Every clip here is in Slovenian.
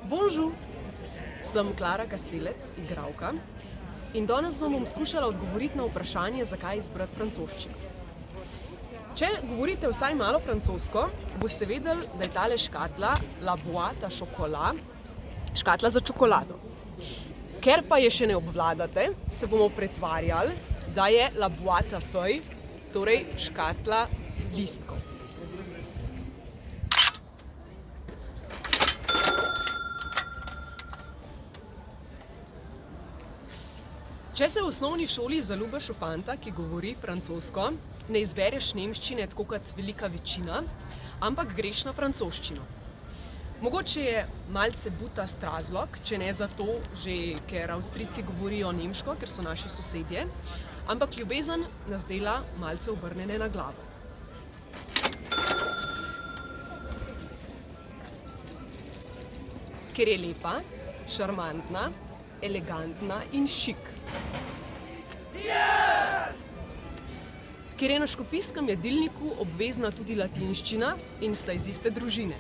Bonjour, sem Klara Kastelec, igralka, in danes vam bom skušala odgovoriti na vprašanje, zakaj izbrati francoščino. Če govorite vsaj malo francosko, boste vedeli, da je tale škatla La Boîte à Chocolat, škatla za čokolado. Ker pa je še ne obvladate, se bomo pretvarjali, da je La Boîte à Feuilles, torej škatla listkov. Če se v osnovni šoli zaljubiš v fanta, ki govori francosko, ne izbereš nemščine tako kot velika večina, ampak greš na francoščino. Mogoče je malce butast razlog, če ne zato, že ker Avstrijci govorijo nemško, ker so naši sosedje, ampak ljubezen nas dela malce obrnjene na glavo. Ker je lepa, šarmantna, elegantna in šik. Ker je na škofijskem jedilniku obvezna tudi latinščina in sta iz iste družine.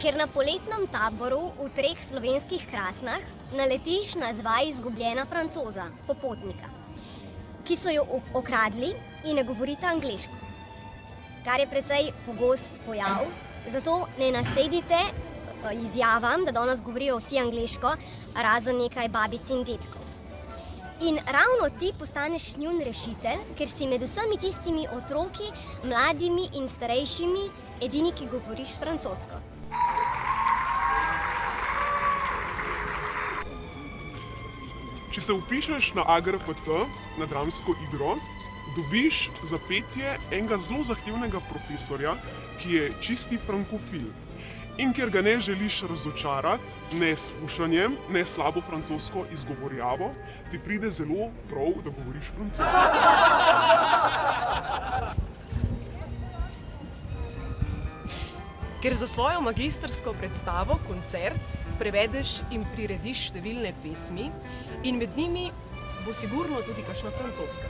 Ker na poletnem taboru v 3 slovenskih krasnah naletiš na 2 izgubljena Francoza, popotnika, ki so jo okradli in ne govorita angleško, kar je precej pogost pojav, zato ne nasedite izjavam, da danes govorijo vsi angleško, razen nekaj babic in dedkov. In ravno ti postaneš njun rešitelj, ker si med vsemi tistimi otroki, mladimi in starejšimi, edini, ki govoriš francosko. Če se vpišeš na AGRFT, na dramsko igro, dobiš za petje enega zelo zahtevnega profesorja, ki je čisti frankofil. In ker ga ne želiš razočarati, ne s fušanjem, ne slabo francosko izgovorjavo, ti pride zelo prav, da govoriš francosko. Ker za svojo magistrsko predstavo, koncert, prevedeš in prirediš številne pesmi in med njimi bo sigurno tudi kakšna francoska.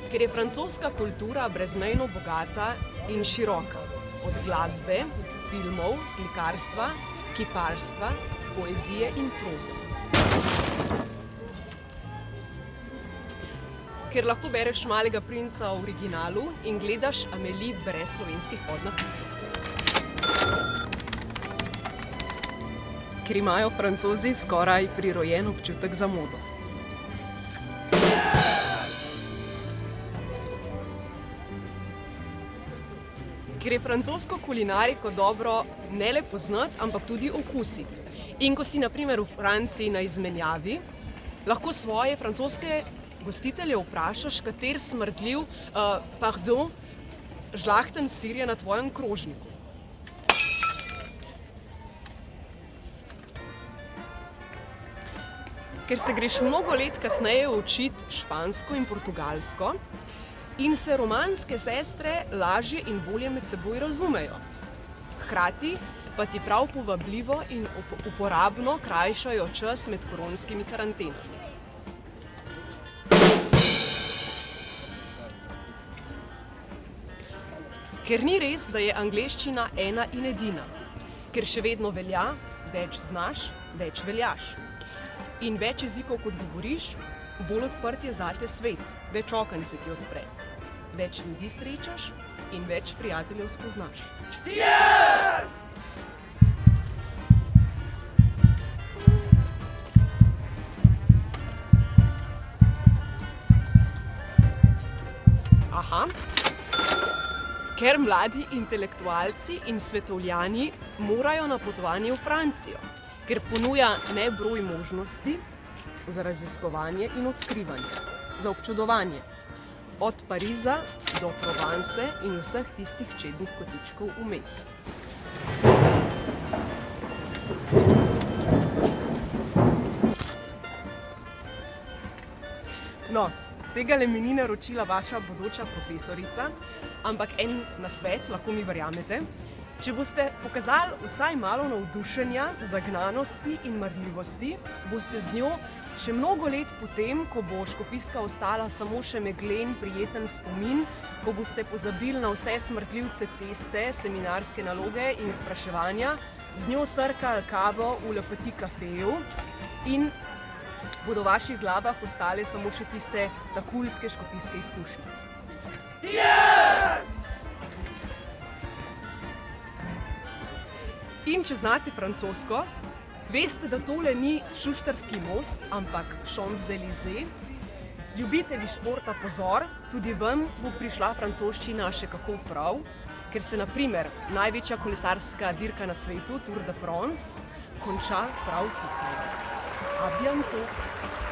Ker je francoska kultura brezmejno bogata in široka, od glasbe, filmov, slikarstva, kiparstva, poezije in proze. Ker lahko bereš Malega princa v originalu in gledaš Amélie brez slovenskih podnapisov. Ker imajo Francozi skoraj prirojen občutek za modo. Ker je francosko kulinariko dobro ne le poznati, ampak tudi okusiti. In ko si na primer v Franciji na izmenjavi, lahko svoje francoske gostitelje vprašaš, kater smrdljiv, žlahten sir je na tvojem krožniku. Ker se greš mnogo let kasneje učiti špansko in portugalsko, in se romanske sestre lažje in bolje med seboj razumejo. Hkrati pa ti prav povabljivo in uporabno krajšajo čas med koronskimi karantenami. Ker ni res, da je angleščina ena in edina. Ker še vedno velja, več znaš, več veljaš. In več jezikov kot govoriš, bolj odprt je zate svet, več okenj se ti odpre. Več ljudi srečaš in več prijateljev spoznaš. Yes! Aha. Ker mladi intelektualci in svetovljani morajo na potovanje v Francijo, ker ponuja nebroj možnosti za raziskovanje in odkrivanje, za občudovanje. Od Pariza do Provence in vseh tistih čednih kotičkov vmes. No, tega mi ni naročila vaša bodoča profesorica, ampak en nasvet, lahko mi verjamete. Če boste pokazali vsaj malo navdušenja, zagnanosti in marljivosti, boste z njo Še mnogo let potem, ko bo Škofijska ostala samo še meglen, prijeten spomin, ko boste pozabili na vse smrtljivce teste, seminarske naloge in spraševanja, z njo srkali kavo v Le Petit kafeju in bodo v vaših glavah ostale samo še tiste takulske škofijske izkušnje. In če znate francosko, veste, da tole ni Šuštarski most, ampak Champs-Élysées. Ljubitelji športa, pozor, tudi vam bo prišla francoščina še kako prav, ker se na primer največja kolesarska dirka na svetu, Tour de France, konča prav tukaj. A bientôt!